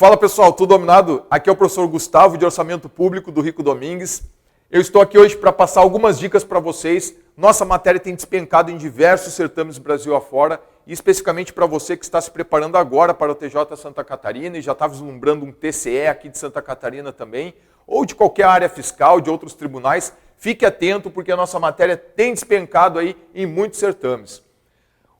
Fala pessoal, tudo dominado? Aqui é o professor Gustavo de Orçamento Público do Rico Domingues. Eu estou aqui hoje para passar algumas dicas para vocês. Nossa matéria tem despencado em diversos certames Brasil afora e especificamente para você que está se preparando agora para o TJ Santa Catarina e já está vislumbrando um TCE aqui de Santa Catarina também, ou de qualquer área fiscal, de outros tribunais, fique atento porque a nossa matéria tem despencado aí em muitos certames.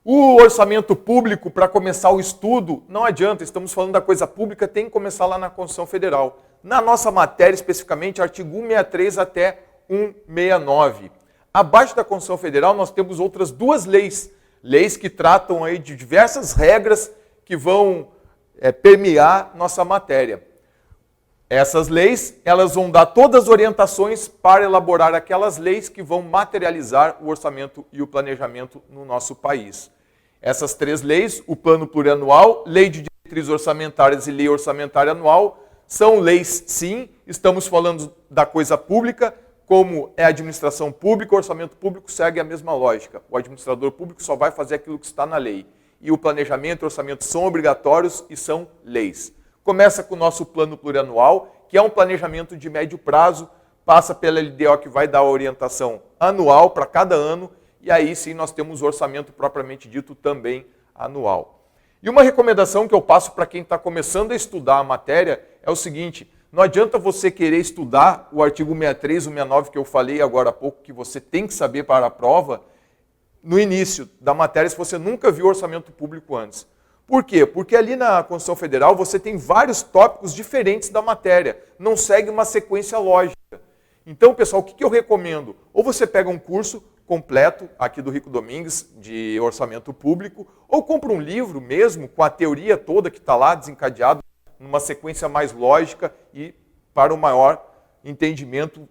O orçamento público, para começar o estudo, não adianta, estamos falando da coisa pública, tem que começar lá na Constituição Federal. Na nossa matéria, especificamente, artigo 163 até 169. Abaixo da Constituição Federal, nós temos outras duas leis. Leis que tratam aí de diversas regras que vão permear nossa matéria. Essas leis, elas vão dar todas as orientações para elaborar aquelas leis que vão materializar o orçamento e o planejamento no nosso país. Essas três leis, o Plano Plurianual, Lei de Diretrizes Orçamentárias e Lei Orçamentária Anual, são leis, sim, estamos falando da coisa pública, como é a administração pública, o orçamento público segue a mesma lógica. O administrador público só vai fazer aquilo que está na lei. E o planejamento e o orçamento são obrigatórios e são leis. Começa com o nosso plano plurianual, que é um planejamento de médio prazo, passa pela LDO que vai dar a orientação anual para cada ano, e aí sim nós temos o orçamento propriamente dito também anual. E uma recomendação que eu passo para quem está começando a estudar a matéria é o seguinte: não adianta você querer estudar o artigo 63, o 69 que eu falei agora há pouco, que você tem que saber para a prova, no início da matéria, se você nunca viu orçamento público antes. Por quê? Porque ali na Constituição Federal você tem vários tópicos diferentes da matéria, não segue uma sequência lógica. Então, pessoal, o que eu recomendo? Ou você pega um curso completo aqui do Rico Domingues de orçamento público, ou compra um livro mesmo com a teoria toda que está lá desencadeado, numa sequência mais lógica e para o maior entendimento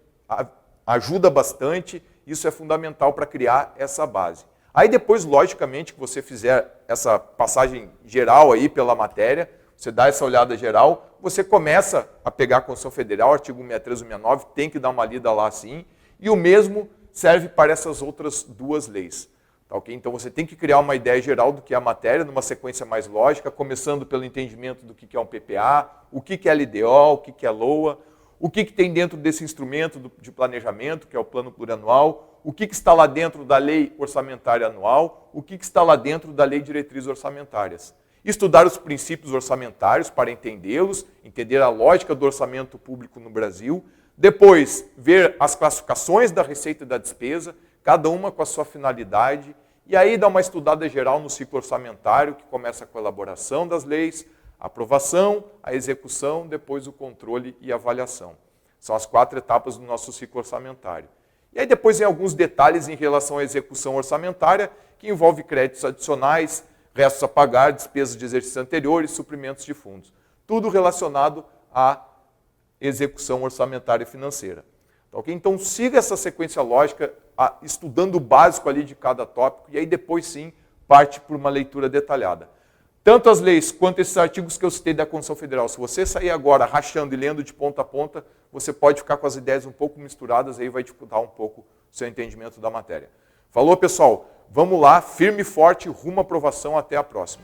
ajuda bastante, isso é fundamental para criar essa base. Aí depois, logicamente, que você fizer essa passagem geral aí pela matéria, você dá essa olhada geral, você começa a pegar a Constituição Federal, artigo 163 e 169, tem que dar uma lida lá sim, e o mesmo serve para essas outras duas leis. Tá, okay? Então você tem que criar uma ideia geral do que é a matéria, numa sequência mais lógica, começando pelo entendimento do que é um PPA, o que é LDO, o que é LOA, o que tem dentro desse instrumento de planejamento, que é o Plano Plurianual, o que está lá dentro da Lei Orçamentária Anual, o que está lá dentro da Lei de Diretrizes Orçamentárias. Estudar os princípios orçamentários para entendê-los, entender a lógica do orçamento público no Brasil, depois ver as classificações da receita e da despesa, cada uma com a sua finalidade, e aí dar uma estudada geral no ciclo orçamentário, que começa com a elaboração das leis, a aprovação, a execução, depois o controle e a avaliação. São as 4 etapas do nosso ciclo orçamentário. E aí depois tem alguns detalhes em relação à execução orçamentária, que envolve créditos adicionais, restos a pagar, despesas de exercícios anteriores, suprimentos de fundos. Tudo relacionado à execução orçamentária e financeira. Tá, okay? Então siga essa sequência lógica, estudando o básico ali de cada tópico, e aí depois sim parte por uma leitura detalhada. Tanto as leis quanto esses artigos que eu citei da Constituição Federal, se você sair agora rachando e lendo de ponta a ponta, você pode ficar com as ideias um pouco misturadas, aí vai dificultar um pouco o seu entendimento da matéria. Falou, pessoal? Vamos lá, firme e forte, rumo à aprovação, até a próxima.